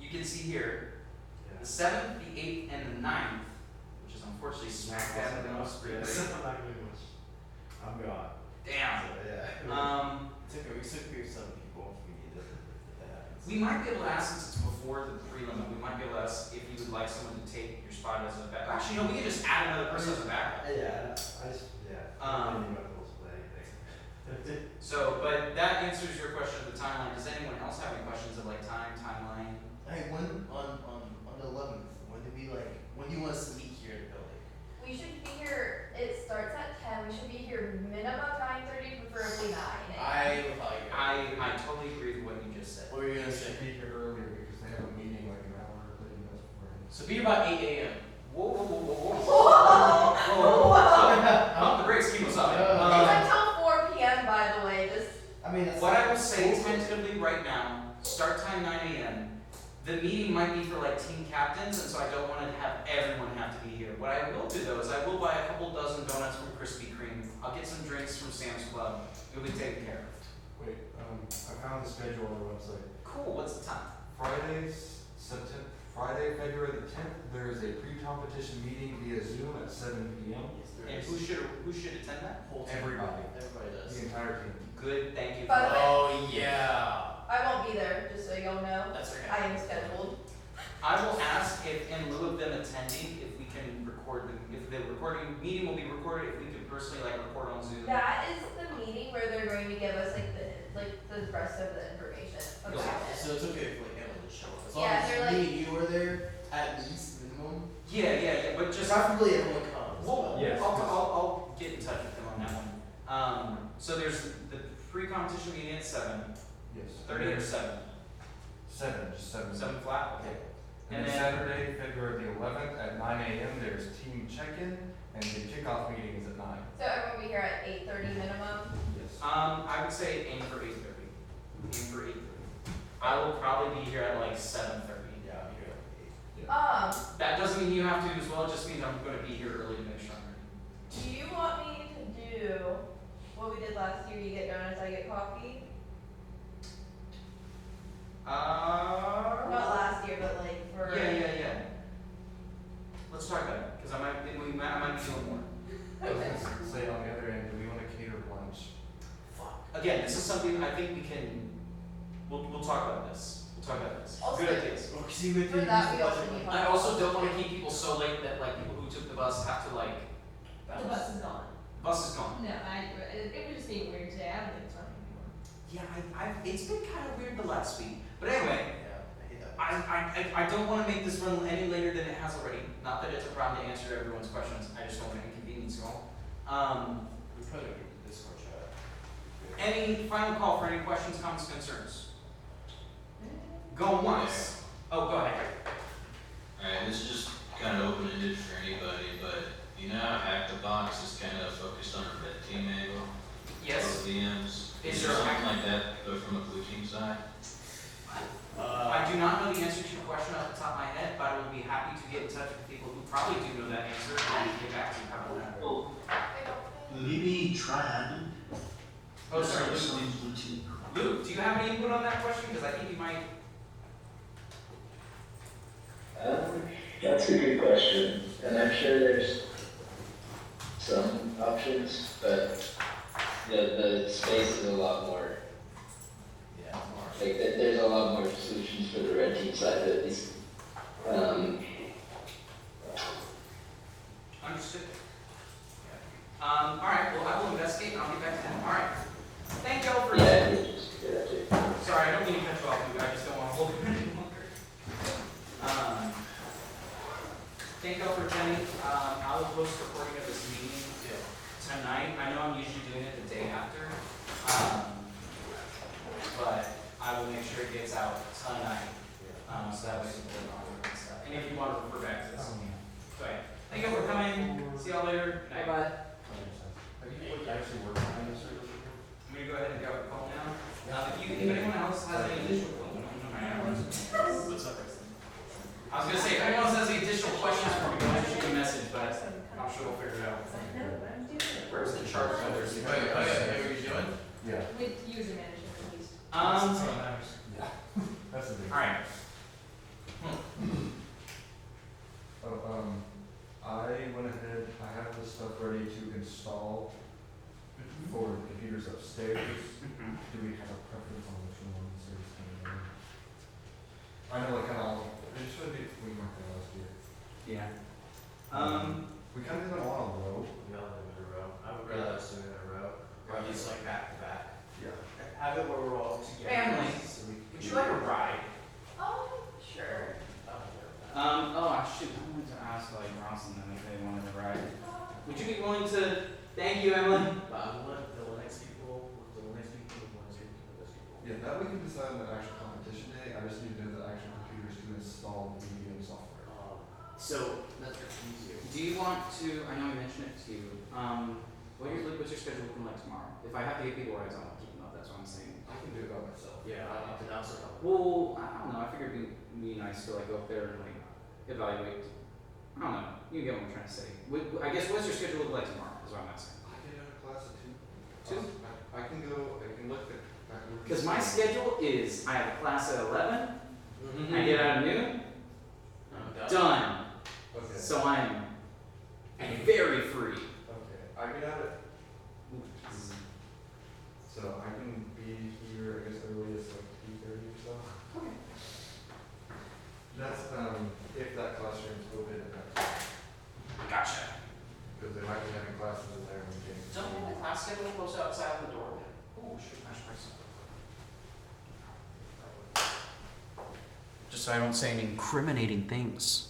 you can see here, the 7th, the 8th, and the 9th, which is unfortunately smack dab in the most spring break.
I'm not gonna do much. I'm gone.
Damn.
So, yeah.
It's okay, we still clear some people if we need to, if that happens.
We might be able to ask, since it's before the prelim, we might be able to ask if you would like someone to take your spot as a backup. Actually, no, we can just add another person as a backup.
Yeah, I don't know if play anything.
So, but that answers your question of the timeline. Does anyone else have any questions of like timeline?
Hey, when on the 11th, when do you want us to meet here in the building?
We should be here. It starts at 10. We should be here minimum 9:30, preferably 9.
I would probably go.
I totally agree with what you just said.
What were you
They
gonna
should
say?
be here earlier because they have a meeting like an hour or 30 minutes beforehand.
So be about 8 a.m.
Whoa, whoa, whoa, whoa, whoa.
Whoa!
Pump the brakes, keep us up.
It's until 4 p.m. by the way. Just
I mean, that's
What I will say tentatively right now, start time 9 a.m. The meeting might be for like team captains, and so I don't want to have everyone have to be here. What I will do though is I will buy a couple dozen donuts from Krispy Kreme. I'll get some drinks from Sam's Club. You'll be taken care of.
Wait, I found the schedule on the website.
Cool. What's the time?
Friday, February the 10th, there is a pre-competition meeting via Zoom at 7 p.m.
Yes, there
And
is.
who should attend that?
Whole team.
Everybody.
Everybody does.
The entire team.
Good. Thank you.
By the way-
Oh yeah.
I won't be there. Just so y'all know,
That's okay.
I am scheduled.
I will ask if, in lieu of them attending, if we can record if the recording meeting will be recorded, if we could personally like record on Zoom.
That is the meeting where they're going to give us like the rest of the information about it.
So it's okay if like anyone just show up. As long
Yeah,
as
they're
me and you were there, at least minimum.
Yeah, but just
Preferably everyone comes.
Well,
Yes.
I'll get in touch with them on that one. So there's the pre-competition meeting at 7,
Yes.
30 or 7?
7, just 7.
7 flat? Okay.
And
And
then
then-
Saturday, February the 11th at 9 a.m. there's team check-in and the kickoff meeting is at 9.
So everyone will be here at 8:30 minimum.
Yes.
I would say aim for 8:30. Aim for 8:30. I will probably be here at like 7:30.
Yeah, I'm here at 8.
That doesn't mean you have to as well, it just means I'm gonna be here early to make sure I'm ready.
Do you want me to do I get coffee?
Uh.
Not last year, but like for.
Yeah. Let's talk about it, because I might be doing more.
I was gonna say on the other end, do we wanna cater lunch?
Fuck. Again, this is something I think we can, we'll talk about this.
Also-
Good ideas.
Or see with
For
you.
that, we also need.
I also don't wanna keep people so late that like people who took the bus have to like,
The bus is gone.
bus is gone.
No, it was just being weird today. I don't think it's running anymore.
Yeah, it's been kind of weird the last week, but anyway,
Yeah, I hate that.
I don't wanna make this run any later than it has already. Not that it's a problem to answer everyone's questions, I just don't wanna inconvenience you all.
We probably need the Discord chat.
Any final call for any questions, comments, concerns? Go once. Oh, go ahead.
Alright, this is just kind of open-ended for anybody, but you know how Hack the Box is kind of focused on a red team angle?
Yes.
For VMs?
Is
Is
there
there
a
something like that, but from a blue team side?
I do not know the answer to your question off the top of my head, but I will be happy to get in touch with people who probably do know that answer and get back to you about that.
Maybe try admin.
Oh, sorry, Luke,
Some blue team.
Luke, do you have any input on that question? Because I think you might.
That's a good question, and I'm sure there's some options, but the space is a lot more,
Yeah, more.
like, there's a lot more solutions for the red team side, at least.
Understood. Alright, well, I will investigate and I'll get back to them. Alright. Thank y'all for.
Yeah, I think it's a good idea.
Sorry, I don't mean to cut you off, Luke. I just don't want to hold it any longer. Thank y'all for attending. I will post a recording of this meeting tonight. I know I'm usually doing it the day after. But I will make sure it gets out tonight. So that way people don't know and stuff. And if you want to refer back to this. So, yeah. Thank you for coming. See y'all later. Good night.
Bye-bye.
Have you actually worked on this or?
I'm gonna go ahead and go call now. If anyone else has any additional questions.
What's up?
I was gonna say, if anyone else has any additional questions for me, go ahead and shoot me a message, but I'm sure we'll figure it out. Where's the chart for this?
Oh, yeah, what you're doing?
Yeah.
With user management at least.
Yeah. That's a big.
Alright.
Oh, I went ahead, I have the stuff ready to install for the computers upstairs. Do we have a preference on which one is going? I know like kind of, it should be, we went there last year.
Yeah.
We kind of did them all in a row.
We all do it in a row. I would rather us do it in a row.
Or just like back to back.
Yeah.
Have it where we're all together.
Family.
So we
Would you like a ride?
Oh, sure.
Shoot, I wanted to ask like Ross and them if they wanted a ride. Would you be willing to, thank you, Emily.
But I want the Linux people, the Linux people, the Linux people, the Linux people.
Yeah, that we can decide on the actual competition day. I just need to know the actual computers to install the VDM software.
So, that's easier.
Do you want to, I know I mentioned it to you, what's your schedule looking like tomorrow? If I have to get people rides, I want to keep them up, that's what I'm saying.
I can do it by myself.
Yeah, I'll have to announce it.
Well, I don't know, I figured it'd be nice to like go up there and like evaluate. I don't know, you get what I'm trying to say. I guess what's your schedule look like tomorrow, is what I'm asking.
I get out of class at 2.
Two?
I can look at back over.
Because my schedule is, I have a class at 11, I get out at noon, done.
Okay.
So I'm very free.
Okay. I get out at, so I can be here, I guess earliest like 2:30 or so.
Okay.
That's, if that classroom's open at that time.
Gotcha.
Because they might be having classes in there when James.
Don't we have the class schedule posted outside the door? Oh, shoot, I should press something. Just so I don't say any incriminating things.